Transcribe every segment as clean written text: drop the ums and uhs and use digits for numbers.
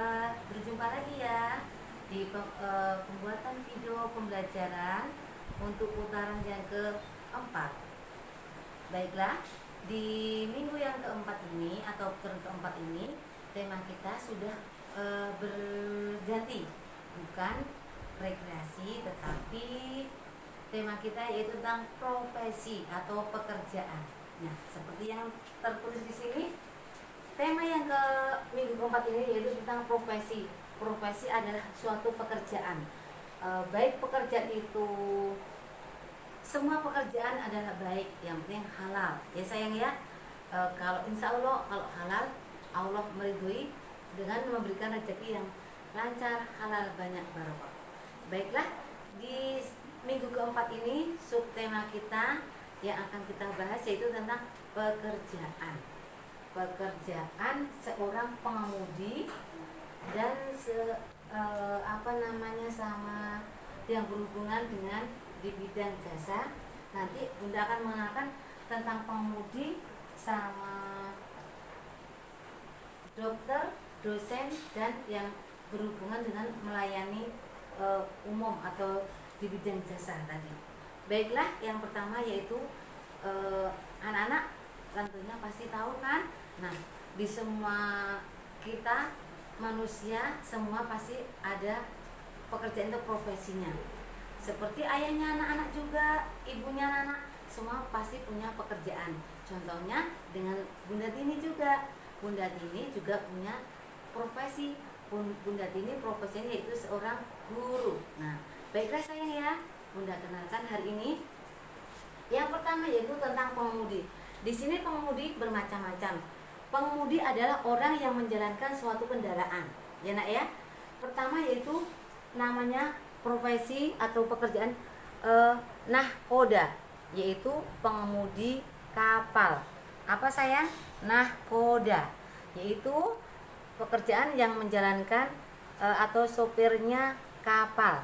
Berjumpa lagi ya di pembuatan video pembelajaran untuk putaran yang keempat. Baiklah, di minggu yang keempat ini atau putaran keempat ini tema kita sudah berganti, bukan rekreasi tetapi tema kita yaitu tentang profesi atau pekerjaan. Nah, seperti yang tertulis di sini, tema yang ke minggu keempat ini yaitu tentang profesi. Profesi adalah suatu pekerjaan. Baik pekerjaan itu, semua pekerjaan adalah baik, yang penting halal. Ya sayang ya. Kalau insya Allah kalau halal, Allah meridhoi dengan memberikan rezeki yang lancar, halal, banyak barokah. Baiklah, di minggu keempat ini subtema kita yang akan kita bahas yaitu tentang pekerjaan. Pekerjaan seorang pengemudi dan sama yang berhubungan dengan di bidang jasa. Nanti Bunda akan mengenalkan tentang pengemudi sama dokter, dosen, dan yang berhubungan dengan melayani umum atau di bidang jasa tadi. Baiklah, yang pertama yaitu anak-anak tentunya pasti tahu kan. Nah, di semua kita manusia semua pasti ada pekerjaan itu profesinya. Seperti ayahnya anak-anak juga, ibunya anak-anak, semua pasti punya pekerjaan. Contohnya dengan Bunda Tini juga. Bunda Tini juga punya profesi. Bunda Tini profesinya yaitu seorang guru. Nah, baiklah sayang ya, Bunda kenalkan hari ini. Yang pertama yaitu tentang pengemudi. Di sini pengemudi bermacam-macam. Pengemudi adalah orang yang menjalankan suatu kendaraan. Ya nak ya. Pertama yaitu namanya profesi atau pekerjaan nahkoda, yaitu pengemudi kapal. Apa sayang? Nahkoda, yaitu pekerjaan yang menjalankan atau sopirnya kapal,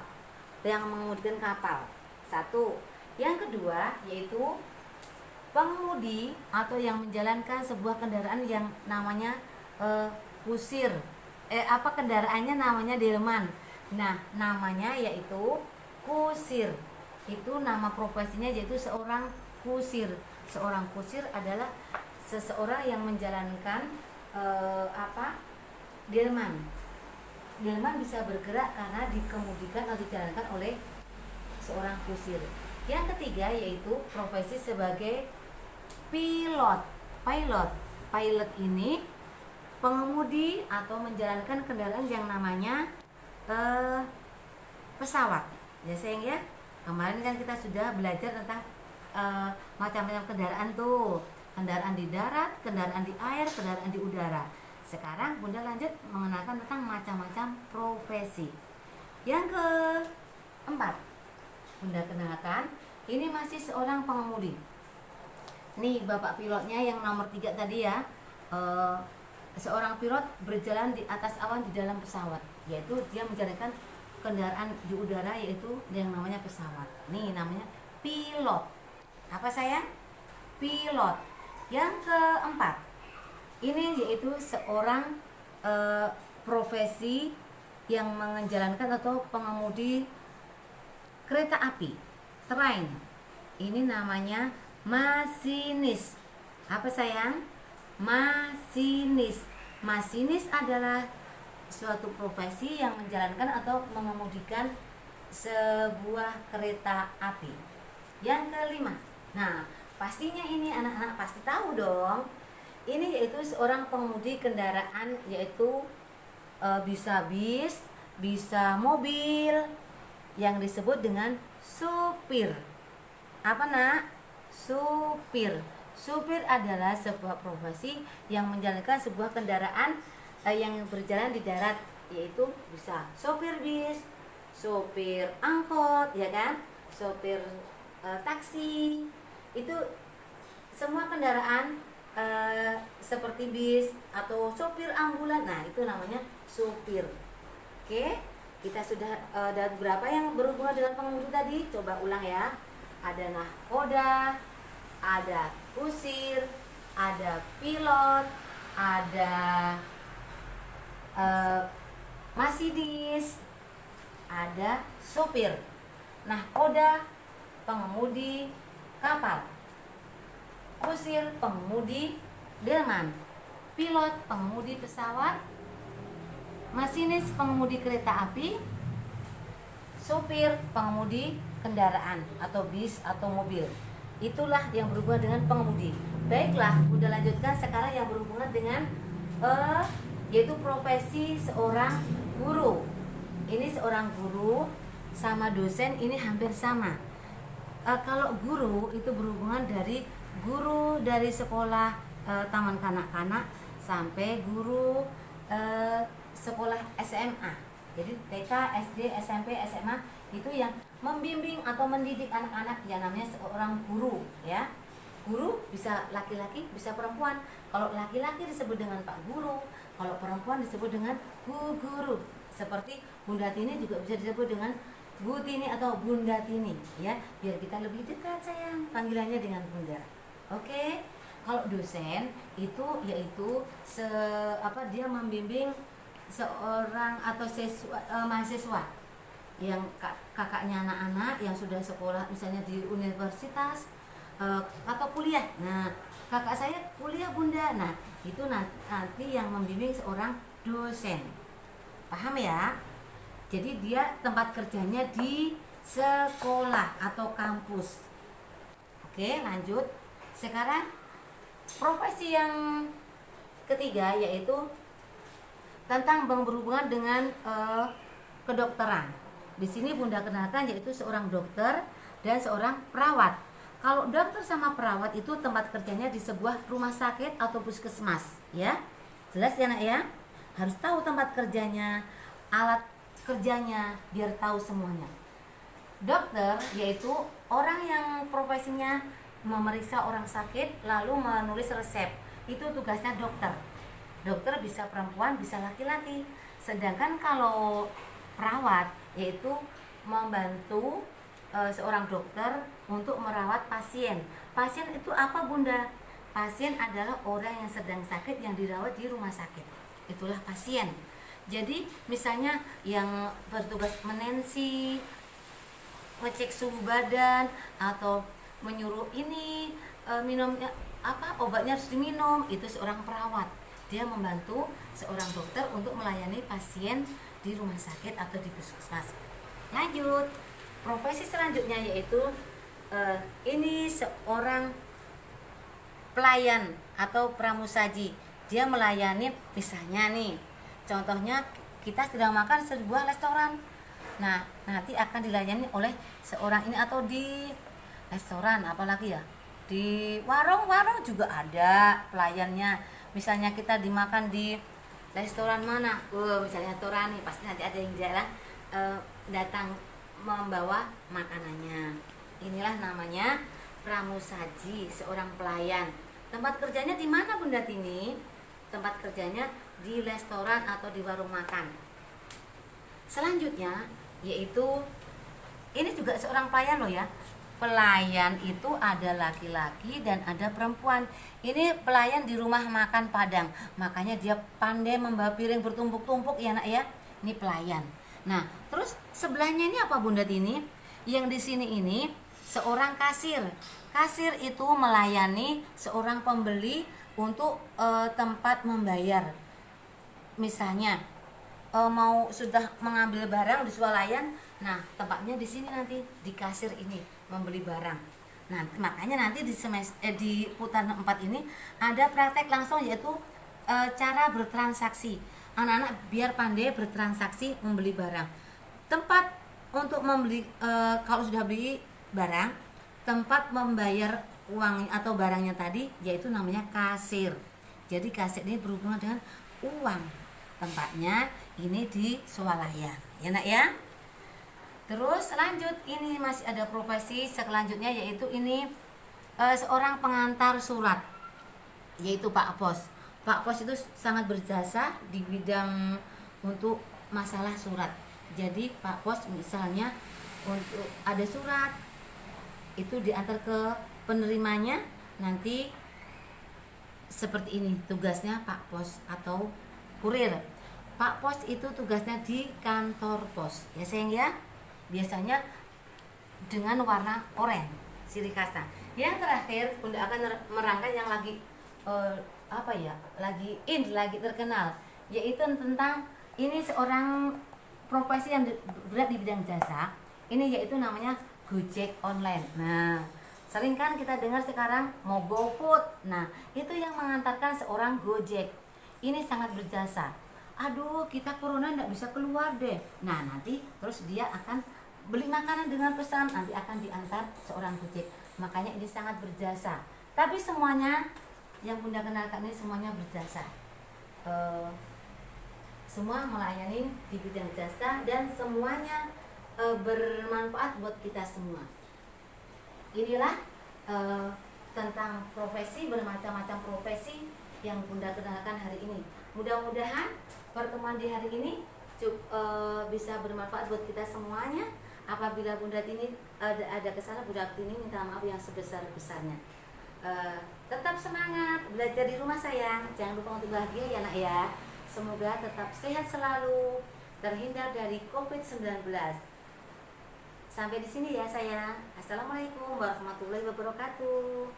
yang mengemudikan kapal. Satu. Yang kedua yaitu pengemudi atau yang menjalankan sebuah kendaraan yang namanya kusir. Kendaraannya namanya delman. Nah, namanya yaitu kusir. Itu nama profesinya yaitu seorang kusir. Seorang kusir adalah seseorang yang menjalankan delman. Delman bisa bergerak karena dikemudikan atau dijalankan oleh seorang kusir. Yang ketiga yaitu profesi sebagai pilot. Pilot ini pengemudi atau menjalankan kendaraan yang namanya pesawat. Ya sayang ya. Kemarin kan kita sudah belajar tentang macam-macam kendaraan tuh. Kendaraan di darat, kendaraan di air, kendaraan di udara. Sekarang Bunda lanjut mengenalkan tentang macam-macam profesi. Yang keempat, Bunda kenalkan, ini masih seorang pengemudi. Nih bapak pilotnya yang nomor 3 tadi ya. Seorang pilot berjalan di atas awan di dalam pesawat, yaitu dia menjalankan kendaraan di udara yaitu yang namanya pesawat. Nih namanya pilot. Apa sayang? Pilot. Yang keempat, ini yaitu seorang profesi yang menjalankan atau pengemudi kereta api, train. Ini namanya masinis. Apa sayang? Masinis. Masinis adalah suatu profesi yang menjalankan atau mengemudikan sebuah kereta api. Yang kelima, nah pastinya ini anak-anak pasti tahu dong. Ini yaitu seorang pengemudi kendaraan, yaitu bisa bis, bisa mobil, yang disebut dengan supir. Apa nak? Supir. Supir adalah sebuah profesi yang menjalankan sebuah kendaraan yang berjalan di darat, yaitu bisa sopir bis, sopir angkot, ya kan? Sopir taksi. Itu semua kendaraan seperti bis atau sopir ambulan. Nah, itu namanya supir. Oke, kita sudah ada berapa yang berhubungan dengan pengemudi tadi? Coba ulang ya. Ada nahkoda, ada kusir, ada pilot, ada masinis, ada sopir, nahkoda, pengemudi kapal, kusir, pengemudi delman, pilot, pengemudi pesawat, masinis, pengemudi kereta api, sopir, pengemudi kendaraan atau bis atau mobil. Itulah yang berhubungan dengan pengemudi. Baiklah, udah lanjutkan sekarang yang berhubungan dengan yaitu profesi seorang guru. Ini seorang guru sama dosen ini hampir sama. Kalau guru itu berhubungan dari guru dari sekolah taman kanak-kanak sampai guru sekolah SMA. Jadi TK, SD, SMP, SMA itu yang membimbing atau mendidik anak-anak, yang namanya seorang guru, ya. Guru bisa laki-laki, bisa perempuan. Kalau laki-laki disebut dengan Pak Guru, kalau perempuan disebut dengan Bu Guru. Seperti Bunda Tini juga bisa disebut dengan Bu Tini atau Bunda Tini, ya. Biar kita lebih dekat, sayang, panggilannya dengan Bunda. Oke. Kalau dosen itu yaitu dia membimbing seorang atau mahasiswa yang kakaknya anak-anak yang sudah sekolah misalnya di universitas atau kuliah. Nah, kakak saya kuliah, Bunda. Nah, itu nanti yang membimbing seorang dosen. Paham ya? Jadi dia tempat kerjanya di sekolah atau kampus. Oke, lanjut. Sekarang profesi yang ketiga yaitu tentang berhubungan dengan kedokteran. Di sini Bunda kenalkan yaitu seorang dokter dan seorang perawat. Kalau dokter sama perawat itu tempat kerjanya di sebuah rumah sakit atau puskesmas, ya. Jelas ya, Nak, ya? Harus tahu tempat kerjanya, alat kerjanya, biar tahu semuanya. Dokter yaitu orang yang profesinya memeriksa orang sakit lalu menulis resep. Itu tugasnya dokter. Dokter bisa perempuan, bisa laki-laki. Sedangkan kalau perawat yaitu membantu seorang dokter untuk merawat pasien. Pasien itu apa, Bunda? Pasien adalah orang yang sedang sakit yang dirawat di rumah sakit. Itulah pasien. Jadi misalnya yang bertugas menensi, ngecek suhu badan, atau menyuruh ini minumnya obatnya harus diminum, itu seorang perawat. Dia membantu seorang dokter untuk melayani pasien di rumah sakit atau di puskesmas. Lanjut, profesi selanjutnya yaitu ini seorang pelayan atau pramusaji. Dia melayani, misalnya nih, contohnya kita sedang makan sebuah restoran. Nah, nanti akan dilayani oleh seorang ini, atau di restoran apalagi ya, di warung-warung juga ada pelayannya. Misalnya kita dimakan di restoran mana, misalnya Torani, pasti nanti ada yang jalan datang membawa makanannya. Inilah namanya pramusaji, seorang pelayan. Tempat kerjanya di mana, Bunda Tini? Tempat kerjanya di restoran atau di warung makan. Selanjutnya yaitu ini juga seorang pelayan loh ya. Pelayan itu ada laki-laki dan ada perempuan. Ini pelayan di rumah makan Padang. Makanya dia pandai membawa piring bertumpuk-tumpuk ya, Nak, ya. Ini pelayan. Nah, terus sebelahnya ini apa, Bunda Tini? Yang di sini ini seorang kasir. Kasir itu melayani seorang pembeli untuk tempat membayar. Misalnya mau sudah mengambil barang di swalayan, nah tempatnya di sini nanti di kasir ini membeli barang. Nah, makanya nanti di putaran 4 ini ada praktek langsung yaitu cara bertransaksi. Anak-anak biar pandai bertransaksi membeli barang. Tempat untuk membeli kalau sudah beli barang, tempat membayar uang atau barangnya tadi yaitu namanya kasir. Jadi kasir ini berhubungan dengan uang. Tempatnya ini di swalayan, ya, Nak, ya. Terus lanjut, ini masih ada profesi selanjutnya yaitu ini seorang pengantar surat, yaitu Pak Pos. Pak Pos itu sangat berjasa di bidang untuk masalah surat. Jadi Pak Pos misalnya untuk ada surat itu diantar ke penerimanya, nanti seperti ini tugasnya Pak Pos atau kurir. Pak Pos itu tugasnya di kantor pos ya sayang ya, biasanya dengan warna oranye ciri khasnya. Yang terakhir Bunda akan merangkai yang lagi lagi terkenal, yaitu tentang ini seorang profesi yang berat di bidang jasa. Ini yaitu namanya Gojek online. Nah, sering kan kita dengar sekarang mau GoFood. Nah, itu yang mengantarkan seorang Gojek. Ini sangat berjasa. Aduh, kita corona nggak bisa keluar deh. Nah, nanti terus dia akan beli makanan dengan pesan, nanti akan diantar seorang Gojek. Makanya ini sangat berjasa. Tapi semuanya yang Bunda kenalkan ini semuanya berjasa. Semua melayani di bidang jasa dan semuanya bermanfaat buat kita semua. Inilah tentang profesi, bermacam-macam profesi yang Bunda kenalkan hari ini. Mudah-mudahan pertemuan di hari ini bisa bermanfaat buat kita semuanya. Apabila Bunda ini ada kesalahan, Bunda ini minta maaf yang sebesar-besarnya. Tetap semangat belajar di rumah sayang, jangan lupa untuk bahagia ya nak ya. Semoga tetap sehat selalu, terhindar dari COVID-19. Sampai di sini ya sayang. Assalamualaikum warahmatullahi wabarakatuh.